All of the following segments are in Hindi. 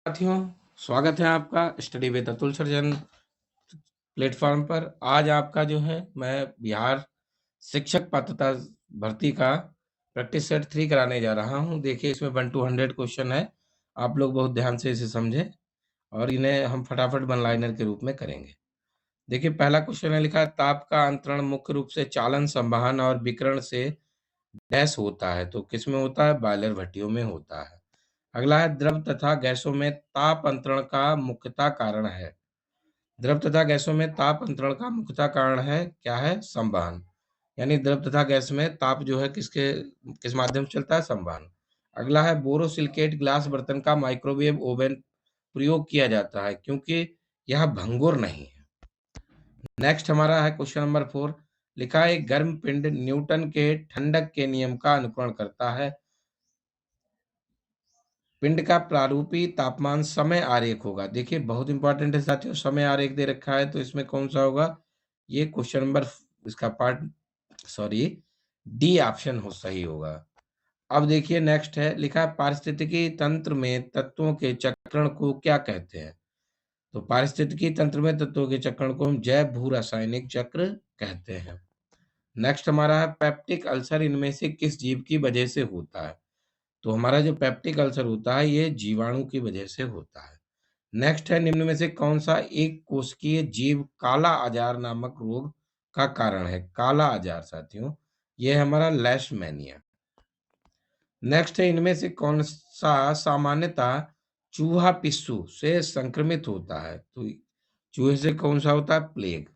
साथियों, स्वागत है आपका study with Atul surgeon platform पर। आज आपका जो है मैं बिहार शिक्षक पात्रता भर्ती का प्रैक्टिस सेट 3 कराने जा रहा हूं। देखिए, इसमें 1 to 100 क्वेश्चन है। आप लोग बहुत ध्यान से इसे समझें और इन्हें हम फटाफट वन लाइनर के रूप में करेंगे। देखिए, पहला क्वेश्चन है, लिखा है ताप का अंतरण मुख्य रूप से चालन, संवहन और विकिरण से डैश होता है। तो किसमें होता है? बॉयलर भट्टियों में होता है। अगला है, द्रव तथा गैसों में ताप अंतरण का मुख्यतः कारण है। द्रव तथा गैसों में ताप अंतरण का मुख्यतः कारण है क्या है? संवहन। यानी द्रव तथा गैस में ताप जो है किस माध्यम से चलता है? संवहन। अगला है, बोरोसिलिकेट ग्लास बर्तन का माइक्रोवेव ओवन प्रयोग किया जाता है क्योंकि यह भंगुर नहीं है। नेक्स्ट हमारा है क्वेश्चन नंबर 4, लिखा है गर्म पिंड न्यूटन के ठंडक के नियम का अनुकरण करता है। पिंड का प्रारूपी तापमान समय आरेख होगा। देखिए, बहुत इंपॉर्टेंट है साथियों, समय आरेख दे रखा है तो इसमें कौन सा होगा? ये क्वेश्चन नंबर इसका पार्ट सॉरी डी ऑप्शन हो सही होगा। अब देखिए, नेक्स्ट है, लिखा है पारिस्थितिकी तंत्र में तत्वों के चक्रण को क्या कहते हैं? तो पारिस्थितिकी तंत्र में तत्वों के चक्रण को हम जैव भू रासायनिक चक्र कहते हैं। नेक्स्ट हमारा है, पेप्टिक अल्सर इनमें से किस जीव की वजह से होता है? तो हमारा जो पेप्टिक अल्सर होता है ये जीवाणु की वजह से होता है। नेक्स्ट है, निम्न में से कौन सा एक कोशिकीय जीव काला आजार नामक रोग का कारण है? काला आजार साथियों, ये है हमारा लेशमैनिया। नेक्स्ट है, इनमें से कौन सा सामान्यतः चूहा पिस्सू से संक्रमित होता है? तो चूहे से कौन सा होता है? प्लेग।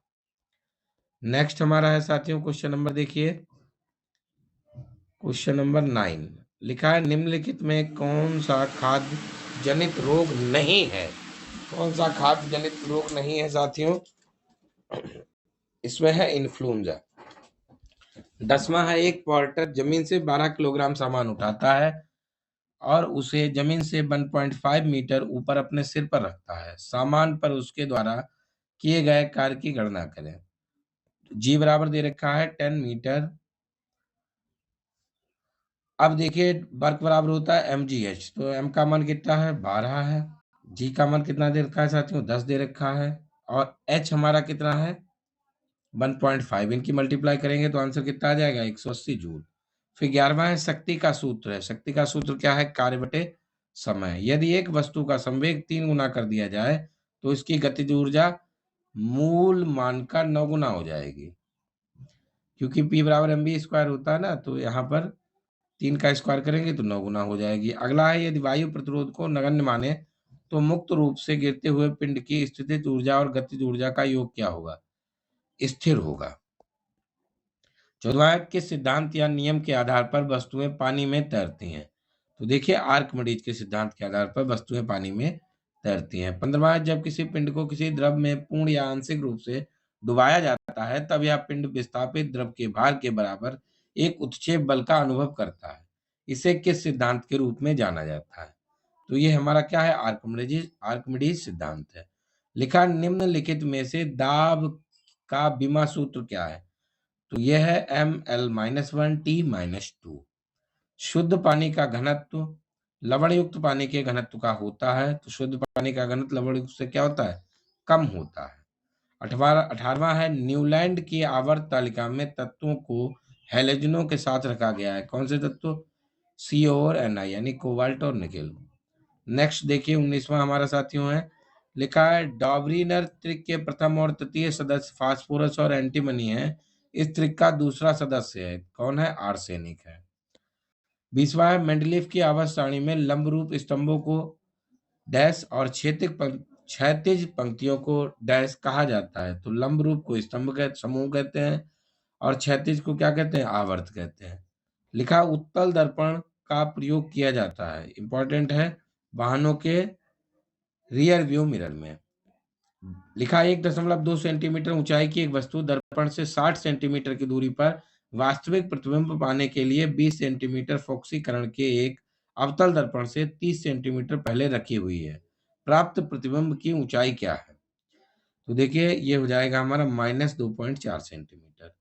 नेक्स्ट हमारा है साथियों क्वेश्चन नंबर, देखिए क्वेश्चन नंबर 9, लिखा है निम्नलिखित में कौन सा खाद्य जनित रोग नहीं है? कौन सा खाद्य जनित रोग नहीं है साथियों? इसमें है इन्फ्लुएंजा। 10वां है, एक पोर्टर जमीन से 12 किलोग्राम सामान उठाता है और उसे जमीन से 1.5 मीटर ऊपर अपने सिर पर रखता है। सामान पर उसके द्वारा किए गए कार्य की गणना करें। जी बराबर दे रखा है 10 मीटर। अब देखिए, वर्क बराबर होता है mgh, तो m का मान कितना है? 12 है। g का मान कितना दे रखा है साथियों? 10 दे रखा है। और h हमारा कितना है? 1.5। इनकी मल्टीप्लाई करेंगे तो आंसर कितना आ जाएगा? 180 जूल। फिर 11वां है, शक्ति का सूत्र है। शक्ति का सूत्र क्या है? कार्य बटे समय। यदि एक वस्तु का संवेग 3 गुना कर दिया जाए तो इसकी गतिज ऊर्जा मूल मान का 9 गुना हो जाएगी। क्योंकि p बराबर mv स्क्वायर होता है ना, तो यहाँ पर 3 का स्क्वायर करेंगे तो 9 गुना हो जाएगी। अगला है, यदि वायु प्रतिरोध को नगण्य माने तो मुक्त रूप से गिरते हुए पिंड की स्थितिज ऊर्जा और गतिज ऊर्जा का योग क्या होगा? स्थिर होगा। 14वां है, किस सिद्धांत या नियम के आधार पर वस्तुएं पानी में तैरती हैं? तो देखिए, आर्किमिडीज के सिद्धांत के आधार पर वस्तुएं पानी में तैरती हैं। 15वां है, जब किसी पिंड को किसी द्रव में पूर्ण या आंशिक रूप से डुबाया जाता है तब यह पिंड विस्थापित द्रव के भार के बराबर एक उत्क्षेप बल का अनुभव करता है। इसे किस सिद्धांत के रूप में जाना जाता है? तो ये हमारा क्या है? आर्किमिडीज सिद्धांत है। लिखा, निम्नलिखित में से दाब का बीमा सूत्र क्या है? तो यह है ml-1 T-2। शुद्ध पानी का घनत्व लवण युक्त पानी के घनत्व का होता है, तो शुद्ध पानी का घनत्व लवण युक्त से क्या होता है? कम होता है। 18वां है, न्यूलैंड की आवर्त तालिका में तत्वों को हैलोजनों के साथ रखा गया है। कौन से तत्व? CO और Na, यानी कोबाल्ट और निकेल। नेक्स्ट देखिए, 19वां हमारा साथियों है, लिखा है डॉबरीनर त्रिक के प्रथम और तृतीय सदस्य फास्फोरस और एंटीमनी है। इस त्रिक का दूसरा सदस्य है कौन है? आर्सेनिक है। 20वां है, मेंडलीफ की आवर्त सारणी में लंब रूप स्तंभों को डैश और क्षैतिज पंक्तियों को डैश कहा जाता है। तो लंब रूप को स्तंभ समूह कहते हैं और क्षैतिज को क्या कहते हैं? आवर्त कहते हैं। लिखा, उत्तल दर्पण का प्रयोग किया जाता है, इंपॉर्टेंट है, वाहनों के रियर व्यू मिरर में। लिखा, 1.2 सेंटीमीटर ऊंचाई की एक वस्तु दर्पण से 60 सेंटीमीटर की दूरी पर वास्तविक प्रतिबिंब पाने के लिए 20 सेंटीमीटर फोक्सीकरण के एक अवतल दर्पण से 30 सेंटीमीटर पहले रखी हुई है। प्राप्त प्रतिबिंब की ऊंचाई क्या है? तो देखिए, ये हो जाएगा हमारा -2.4 सेंटीमीटर।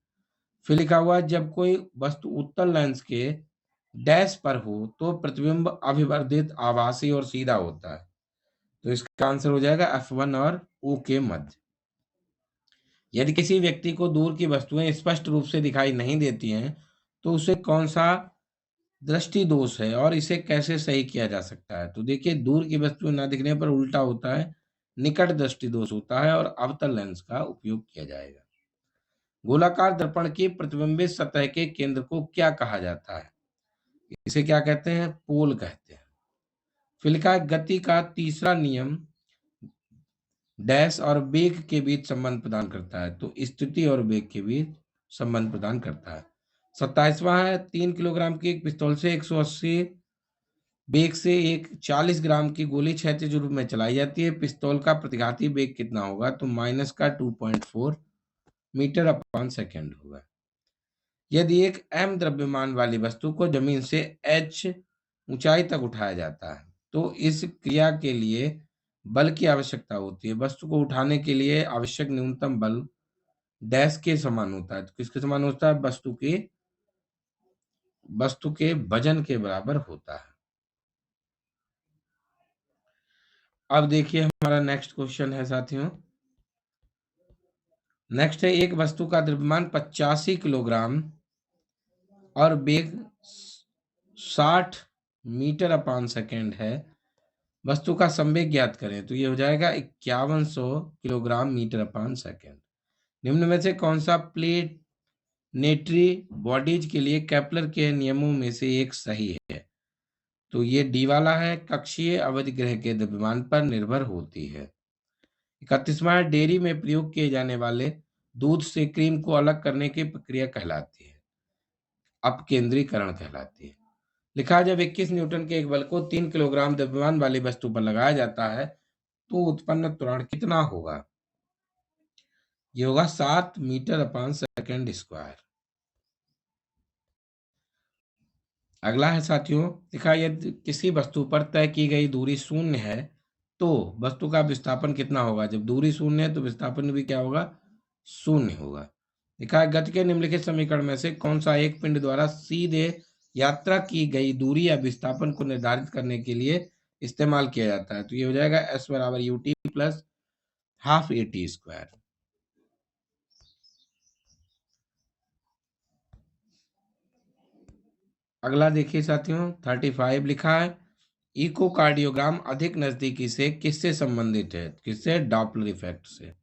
फिर लिखा हुआ है, जब कोई वस्तु उत्तल लेंस के डैश पर हो तो प्रतिबिंब अभिवर्धित, आभासी और सीधा होता है। तो इसका आंसर हो जाएगा F1 और O के मध्य। यदि किसी व्यक्ति को दूर की वस्तुएं स्पष्ट रूप से दिखाई नहीं देती हैं, तो उसे कौन सा दृष्टि दोष है और इसे कैसे सही किया जा सकता है? तो देखिए, दूर की वस्तुएं न दिखने पर उल्टा होता है, निकट दृष्टि दोष होता है और अवतल लेंस का उपयोग किया जाएगा। गोलाकार दर्पण की प्रतिबिंबित सतह के केंद्र को क्या कहा जाता है? इसे क्या कहते हैं? पोल कहते हैं। फिर लिखा है, गति का तीसरा नियम डैश और वेग के बीच संबंध प्रदान करता है। तो स्थिति और वेग के बीच संबंध प्रदान करता है। 27वां है, 3 किलोग्राम की एक पिस्तौल से 180 वेग से एक 40 ग्राम की गोली क्षैतिज रूप में चलाई जाती है। पिस्तौल का प्रतिघाती वेग कितना होगा? तो माइनस का 2.4 मीटर अपॉन सेकेंड होगा। यदि एक m द्रव्यमान वाली वस्तु को जमीन से h ऊंचाई तक उठाया जाता है, तो इस क्रिया के लिए बल की आवश्यकता होती है। वस्तु को उठाने के लिए आवश्यक न्यूनतम बल डैश के समान होता है। तो किसके समान होता है? वस्तु के वजन के बराबर होता है। अब देखिए, हमारा नेक्स्ट क्वेश्चन है साथियों। नेक्स्ट है, एक वस्तु का द्रव्यमान 85 किलोग्राम और वेग 60 मीटर अपॉन सेकेंड है। वस्तु का संवेग ज्ञात करें। तो ये हो जाएगा 5100 किलोग्राम मीटर अपॉन सेकेंड। निम्न में से कौन सा प्लेनेटरी बॉडीज के लिए केपलर के नियमों में से एक सही है? तो ये डी वाला है, कक्षीय अवधि ग्रह के द्रव्यमान पर निर्भर होती है। 31वां, डेयरी में प्रयोग किए जाने वाले दूध से क्रीम को अलग करने की प्रक्रिया कहलाती है, अपकेंद्रीकरण कहलाती है। लिखा है, जब 21 न्यूटन के एक बल को 3 किलोग्राम द्रव्यमान वाली वस्तु पर लगाया जाता है, तो उत्पन्न त्वरण कितना होगा? ये होगा 7 मीटर अपॉन सेकेंड स्क्वायर। अगला है साथियों, लिखा है, यदि किसी वस्तु पर तय की गई दूरी शून्य है, तो वस्तु का विस्थापन कितना होगा? जब दूरी शून्य है तो विस्थापन भी क्या होगा? शून्य होगा। लिखा है, गति के निम्नलिखित समीकरण में से कौन सा एक पिंड द्वारा सीधे यात्रा की गई दूरी या विस्थापन को निर्धारित करने के लिए इस्तेमाल किया जाता है? तो ये हो जाएगा S बराबर UT plus half AT square. अगला देखिए साथियों, 35 लिखा है, इकोकार्डियोग्राम अधिक नजदीकी से किससे संबंधित है? किससे? डॉपलर इफेक्ट से।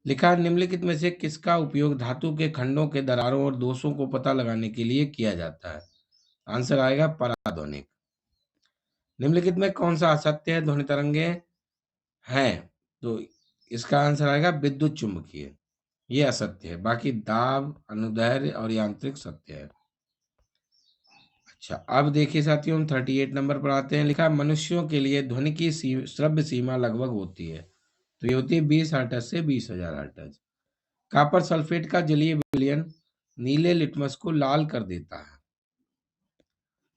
लिखा है, निम्नलिखित में से किसका उपयोग धातु के खंडों के दरारों और दोषों को पता लगाने के लिए किया जाता है? आंसर आएगा पराध्वनिक। निम्नलिखित में कौन सा असत्य है? ध्वनि तरंगे हैं, तो इसका आंसर आएगा विद्युत चुंबकीय। ये असत्य है। बाकी दाब, अनुदैर्ध्य और यांत्रिक सत्य है। अच्छा, अब देखिए साथियों, हम 38 नंबर पर आते हैं। लिखा है, मनुष्यों के लिए ध्वनि की श्रव्य सीमा लगभग होती है। तो ये होती है 20 हर्ट्ज से 20,000 हर्ट्ज। कॉपर सल्फेट का जलीय विलयन नीले लिटमस को लाल कर देता है।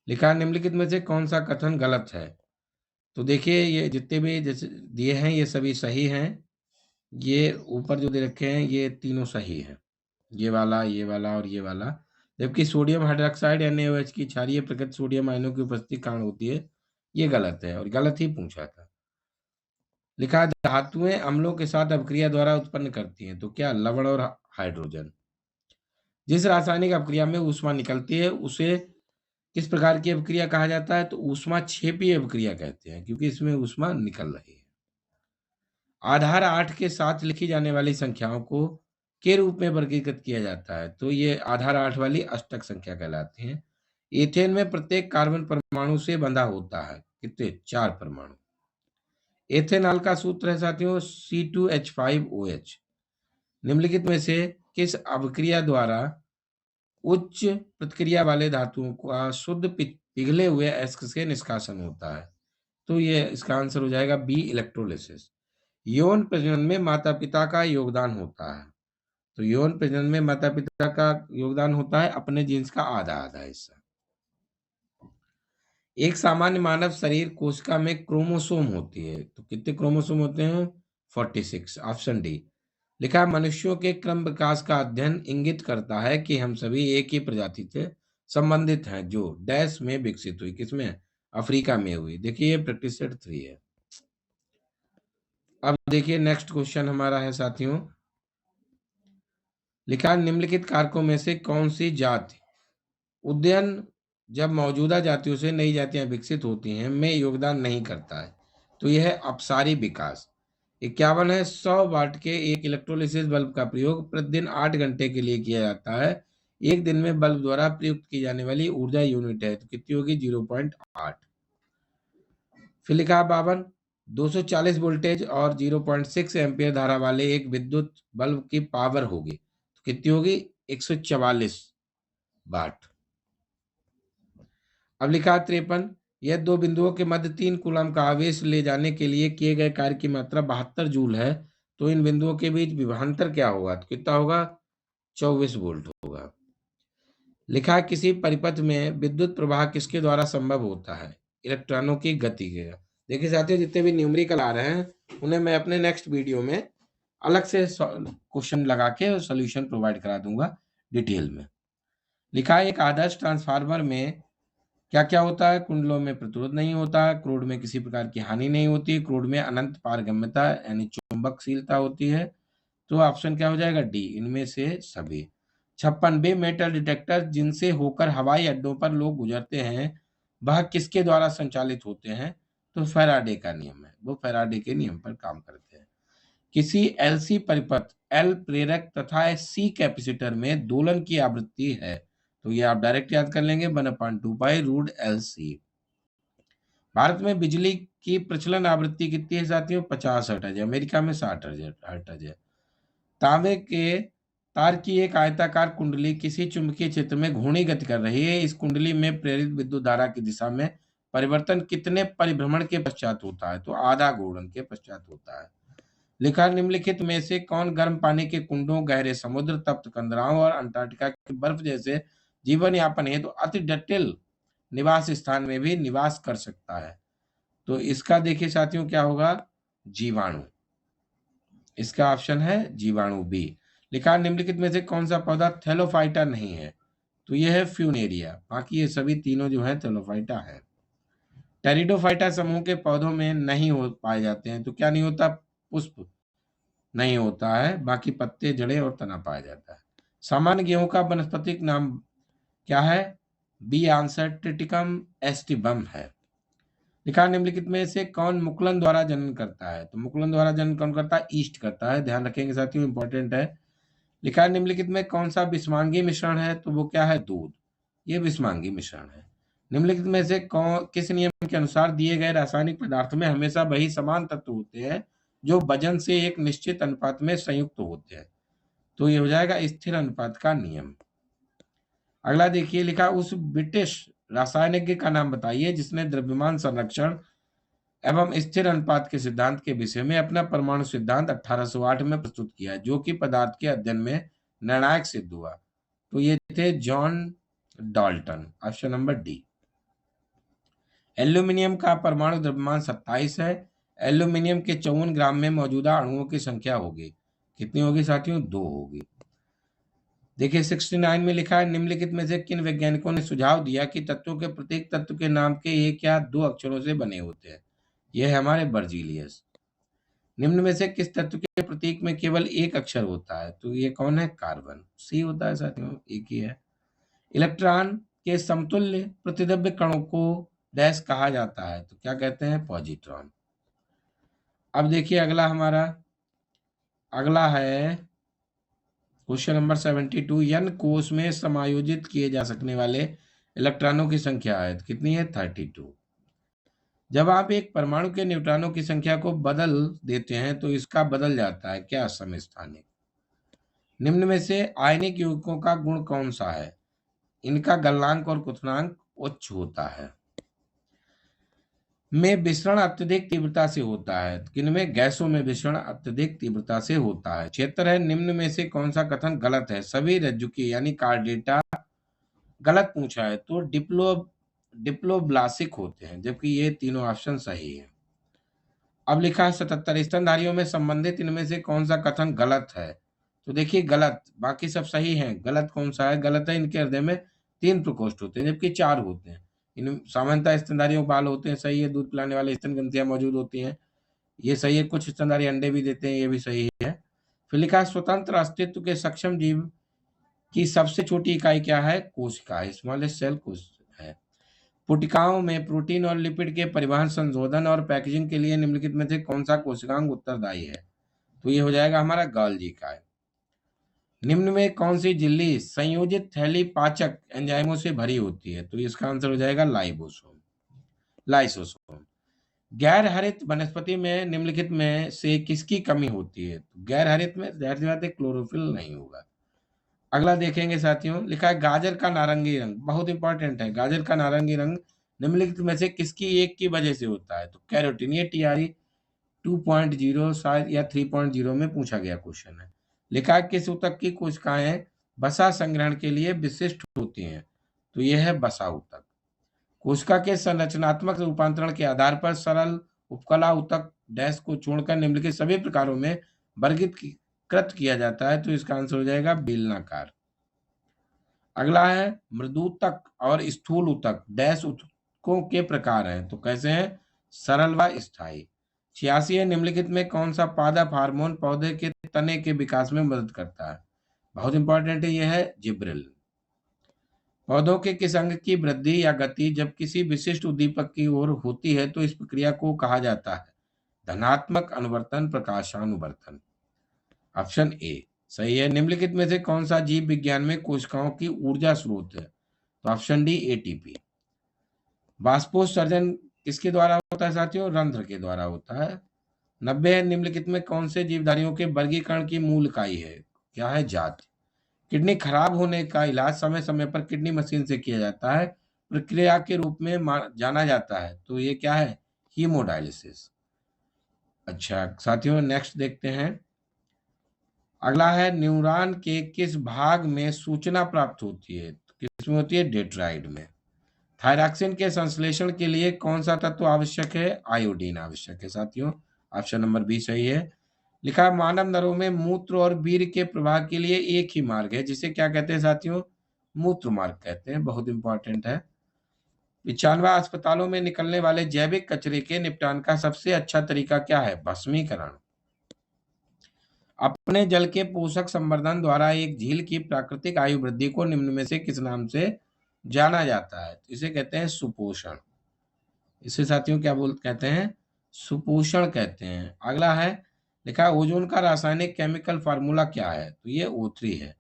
लिखा है, निम्नलिखित में से कौन सा कथन गलत है? तो देखिए, ये जितने भी जैसे दिए हैं ये सभी सही हैं। ये ऊपर जो दे रखे हैं ये तीनों सही हैं, ये वाला और ये वाला। जबकि सोडियम हाइड्रोक्साइड NaOH की क्षारीय प्रकृति सोडियम आयनों की उपस्थिति के कारण होती है, ये गलत है और गलत ही पूछा था। लिखा है, धातुएं अम्लों के साथ अपक्रिया द्वारा उत्पन्न करती हैं। तो क्या? लवण और हाइड्रोजन। जिस रासायनिक अपक्रिया में ऊष्मा निकलती है उसे किस प्रकार की अपक्रिया कहा जाता है? तो ऊष्मा क्षेपीय अपक्रिया कहते हैं, क्योंकि इसमें ऊष्मा निकल रही है। आधार 8 के साथ लिखी जाने वाली संख्याओं को के रूप में वर्गीकृत किया जाता है। तो ये आधार 8 वाली अष्टक संख्या कहलाती है। एथेन में प्रत्येक कार्बन परमाणु से बंधा होता है कितने? 4 परमाणु। एथेनॉल का सूत्र है साथियों C2H5OH। निम्नलिखित में से किस अभिक्रिया द्वारा उच्च प्रतिक्रिया वाले धातुओं का शुद्ध पिघले हुए अयस्क से निष्कासन होता है? तो ये इसका आंसर हो जाएगा B, इलेक्ट्रोलिसिस। यौन प्रजनन में माता पिता का योगदान होता है। तो यौन प्रजनन में माता पिता का योगदान होता है अपने जीन्स का आधा आधा हिस्सा। एक सामान्य मानव शरीर कोशिका में क्रोमोसोम होती है। तो कितने क्रोमोसोम होते हैं? 46। Option D. लिखा है, मनुष्यों के क्रम विकास का अध्ययन इंगित करता है कि हम सभी एक ही प्रजाति से संबंधित हैं जो डैश में विकसित हुई। किसमें? अफ्रीका में हुई। देखिए, ये प्रैक्टिस सेट 3 है। अब देखिए नेक्स्ट क्वेश्चन हमारा है साथियों, लिखा निम्नलिखित कारकों में से कौन सी जाति उद्यान जब मौजूदा जातियों से नई जातियां विकसित होती हैं में योगदान नहीं करता है? तो यह है अपसारी विकास। 51 है 100 वाट के एक इलेक्ट्रोलिसिस बल्ब का प्रयोग प्रतिदिन 8 घंटे के लिए किया जाता है। एक दिन में बल्ब द्वारा प्रयुक्त की जाने वाली ऊर्जा यूनिट है, तो कितनी होगी? 0.8। फिर लिखा 52 240 वोल्टेज और 0.6 एम्पियर धारा वाले एक विद्युत बल्ब की पावर होगी, तो कितनी होगी? 144 वाट। अब लिखा 53 यह दो बिंदुओं के मध्य 3 कूलम का आवेश ले जाने के लिए किए गए कार्य की मात्रा 72 जूल है, तो इन बिंदुओं के बीच विभवांतर क्या होगा? तो कितना होगा? 24 वोल्ट होगा। लिखा है किसी परिपथ में विद्युत प्रवाह किसके द्वारा संभव होता है? इलेक्ट्रॉनों की गति के। देखिए साथियों, जितने भी न्यूमेरिकल आ रहे हैं उन्हें मैं अपने नेक्स्ट वीडियो में अलग से क्वेश्चन लगा के सॉल्यूशन प्रोवाइड करा दूंगा डिटेल में। लिखा है एक आदर्श ट्रांसफार्मर में क्या क्या होता है? कुंडलों में प्रतिरोध नहीं होता है, क्रोड में किसी प्रकार की हानि नहीं होती, क्रोड में अनंत पारगम्यता यानी चुंबकशीलता होती है। तो ऑप्शन क्या हो जाएगा? डी, इनमें से सभी। 56 वे मेटल डिटेक्टर जिनसे होकर हवाई अड्डों पर लोग गुजरते हैं वह किसके द्वारा संचालित होते हैं? तो फैराडे का नियम है, वो फैराडे के नियम पर काम करते हैं। किसी एलसी परिपथ एल प्रेरक तथा सी कैपेसिटर में दोलन की आवृत्ति है, तो ये आप डायरेक्ट याद कर लेंगे 1/2 pi root L C. Bharat में बिजली की प्रचलन आवृत्ति कितनी है साथियों? 50 हर्ट्ज है, अमेरिका में 60 हर्ट्ज है। तांबे के तार की एक आयताकार कुंडली किसी चुंबकीय क्षेत्र में घूर्णी गति कर रही है, इस कुंडली में प्रेरित विद्युत धारा की दिशा में परिवर्तन कितने परिभ्रमण के पश्चात होता है? तो आधा घूर्णन के पश्चात होता है। लिखा निम्नलिखित में से कौन गर्म पानी के कुंडों, गहरे समुद्र, तप्त कंदराओं और अंटार्कटिका की बर्फ जैसे जीवन यापन हेतु अति जटिल निवास स्थान में भी निवास कर सकता है? तो इसका देखिए साथियों क्या होगा? जीवाणु। इसका ऑप्शन है जीवाणु बी। लिखा निम्नलिखित में से कौन सा पौधा थैलोफाइटा नहीं है? तो यह है फ्यूनेरिया, बाकी ये सभी तीनों जो है थैलोफाइटा है। टेरिडोफाइटा समूह के पौधों में नहीं हो पाए जाते हैं, तो क्या नहीं होता? पुष्प नहीं होता है, बाकी पत्ते, जड़ें और तना पाया जाता है। सामान्य गेहूं का वनस्पतिक नाम क्या है? बी आंसर टिटिकम एस्टिबम है। लिखा निम्नलिखित में से कौन मुकुलन द्वारा जनन करता है? तो मुकुलन द्वारा जनन कौन करता है? ईस्ट करता है, ध्यान रखेंगे साथियों, इंपॉर्टेंट है। लिखा है निम्नलिखित में कौन सा विषमांगी मिश्रण है? तो वो क्या है? दूध, ये विषमांगी मिश्रण है। निम्नलिखित में से कौन किस नियम के अनुसार दिए गए रासायनिक पदार्थ में हमेशा वही समान तत्व होते हैं जो वजन से एक निश्चित अनुपात में संयुक्त होते हैं? तो ये हो जाएगा स्थिर अनुपात का नियम। अगला देखिए, लिखा उस ब्रिटिश रासायनिज्ञ का नाम बताइए जिसने द्रव्यमान संरक्षण एवं स्थिर अनुपात के सिद्धांत के विषय में अपना परमाणु सिद्धांत 1808 में प्रस्तुत किया, जो कि पदार्थ के अध्ययन में निर्णायक सिद्ध हुआ। तो ये थे John Dalton, option number D. Aluminium का परमाणु द्रव्यमान 27 है। एल्यूमिनियम के 54 ग्राम में मौजूदा अणुओं की संख्या होगी, कितनी होगी साथियों? 2 होगी। देखिए 69 में लिखा है निम्नलिखित में से किन वैज्ञानिकों ने सुझाव दिया कि तत्वों के प्रत्येक तत्व के नाम के एक या दो अक्षरों से बने होते हैं? यह है हमारे बर्जीलियस। निम्न में से किस तत्व के प्रतीक में केवल एक अक्षर होता है? तो ये कौन है? कार्बन, सी होता है साथियों, एक ही है। इलेक्ट्रॉन के समतुल्य प्रतिद्रव्य कणों को डैश कहा जाता है, तो क्या कहते हैं? पॉजिट्रॉन। अब देखिए अगला है क्वेश्चन नंबर 72। n कोष में समायोजित किए जा सकने वाले इलेक्ट्रॉनों की संख्या है, तो कितनी है? 32। जब आप एक परमाणु के न्यूट्रॉनों की संख्या को बदल देते हैं तो इसका बदल जाता है क्या? समस्थानिक। निम्न में से आयनिक यौगिकों का गुण कौन सा है? इनका गलनांक और क्वथनांक उच्च होता है। में विसरण अत्यधिक तीव्रता से होता है, किनमें? गैसों में विसरण अत्यधिक तीव्रता से होता है। क्षेत्र है निम्न में से कौन सा कथन गलत है? सभी रज्जुकी यानी कार्ड डेटा गलत पूछा है, तो डिप्लोब्लासिक होते हैं, जबकि ये तीनों ऑप्शन सही है। अब लिखा है 77 स्तनधारियों में संबंधित इनमें से कौन सा कथन गलत है? तो देखिए गलत, बाकी सब सही हैं, गलत कौन सा है? गलत है इनके हृदय में 3 प्रकोष्ठ होते हैं जबकि 4 होते हैं। इन सामान्यतः स्तनधारियों के बाल होते हैं, सही है। दूध पिलाने वाले स्तन ग्रंथियां मौजूद होती हैं। ये सही है। कुछ स्तनधारी अंडे भी देते हैं, ये भी सही है। फिर लिखा है स्वतंत्र अस्तित्व के सक्षम जीव की सबसे छोटी इकाई क्या है? कोशिका, स्मॉलेस्ट सेल कोश है। पुटिकाओं में प्रोटीन और लिपिड के परिवहन, संशोधन और पैकेजिंग के लिए निम्नलिखित में से कौन सा कोशिकांग उत्तरदायी है? तो ये हो जाएगा हमारा गोल्गी का। निम्न में कौन सी झिल्ली संयोजित थैली पाचक एंजाइमों से भरी होती है? तो इसका आंसर हो जाएगा लाइसोसोम। गैर हरित वनस्पति में निम्नलिखित में से किसकी कमी होती है? तो गैर हरित में जाहिर सी बात है क्लोरोफिल नहीं होगा। अगला देखेंगे साथियों, लिखा है गाजर का नारंगी रंग, बहुत इंपॉर्टेंट है। गाजर का नारंगी रंग निम्नलिखित में से किसकी एक की वजह से होता है? तो कैरोटीन। ये टीआरई 2.0 शायद या 3.0 में पूछा गया क्वेश्चन है। लिखा है किस ऊतक की कोशिकाएं वसा संग्रहण के लिए विशिष्ट होती हैं? तो यह है वसा ऊतक। कोशिका के संरचनात्मक रूपांतरण के आधार पर सरल, उपकला ऊतक डैश को छोड़कर निम्नलिखित सभी प्रकारों में वर्गीकृत किया जाता है। तो इसका आंसर हो जाएगा बेलनाकार। अगला है मृदूतक और स्थूल ऊतक डैश ऊतकों के प्रकार हैं। तो कैसे हैं? सरल व स्थायी। 86 है निम्नलिखित में कौन सा पादप हार्मोन पौधे के तने के विकास में मदद करता है? बहुत इंपॉर्टेंट है, यह है जिब्रेल। पौधों के किस अंग की वृद्धि या गति जब किसी विशिष्ट उद्दीपक की ओर होती है तो इस प्रक्रिया को कहा जाता है? धनात्मक अनुवर्तन, प्रकाशानुवर्तन। ऑप्शन ए सही है। निम्नलिखित में से कौन सा जीव विज्ञान में कोशिकाओं की ऊर्जा स्रोत है? तो ऑप्शन डी एटीपी। बाष्पोत्सर्जन किसके द्वारा होता है साथियों? रंध्र के द्वारा होता है। 90 है निम्नलिखित में कौन से जीवधारियों के वर्गीकरण की मूल इकाई है? क्या है? जाति। किडनी खराब होने का इलाज समय समय पर किडनी मशीन से किया जाता है, प्रक्रिया के रूप में जाना जाता है। तो ये क्या है? हीमोडायलिसिस। अच्छा साथियों, नेक्स्ट देखते हैं। अगला है न्यूरॉन के किस भाग में सूचना प्राप्त होती है? तो किसमें होती है? डेंड्राइट में। थायरॉक्सिन के संश्लेषण के लिए कौन सा तत्व आवश्यक है? आयोडीन आवश्यक है साथियों। ऑप्शन नंबर बी सही है। लिखा है मानव नरों में मूत्र और वीर्य के प्रवाह के लिए एक ही मार्ग है, जिसे क्या कहते हैं साथियों? मूत्र मार्ग कहते हैं। बहुत इंपॉर्टेंट है। 95 अस्पतालों में निकलने वाले जैविक कचरे के निपटान का सबसे अच्छा तरीका क्या है? भस्मीकरण। अपने जल के पोषक संवर्धन द्वारा एक झील की प्राकृतिक आयु वृद्धि को निम्न में से किस नाम से जाना जाता है? तो इसे कहते हैं सुपोषण। इसे साथियों क्या कहते हैं? सुपोषण कहते हैं। अगला है, लिखा है ओजोन का रासायनिक केमिकल फार्मूला क्या है? तो ये O3 है।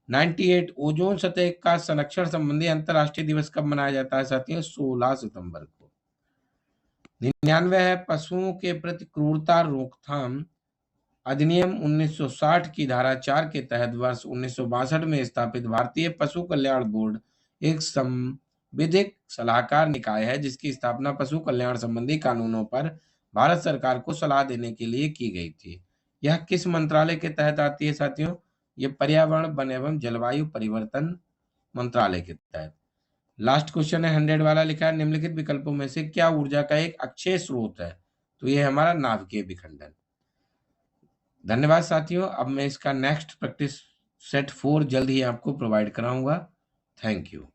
98 ओजोन सतह का संरक्षण संबंधी अंतरराष्ट्रीय दिवस कब मनाया जाता है साथियों? 16 सितंबर को। 99 है पशुओं के प्रति क्रूरता रोकथाम अधिनियम 1960 की धारा 4 के तहत वर्ष 1962 में स्थापित भारतीय पशु कल्याण बोर्ड एक संविधिक सलाहकार निकाय है, जिसकी स्थापना पशु कल्याण संबंधी कानूनों पर भारत सरकार को सलाह देने के लिए की गई थी। यह किस मंत्रालय के तहत आती है साथियों? ये पर्यावरण, वन एवं जलवायु परिवर्तन मंत्रालय के तहत। लास्ट क्वेश्चन है 100 वाला। लिखा है निम्नलिखित विकल्पों में से क्या ऊर्जा का एक अक्षय स्रोत है? तो ये हमारा नाभिकीय विखंडन। धन्यवाद साथियों। अब मैं इसका नेक्स्ट प्रैक्टिस सेट 4 जल्द ही आपको प्रोवाइड कराऊंगा। Thank you.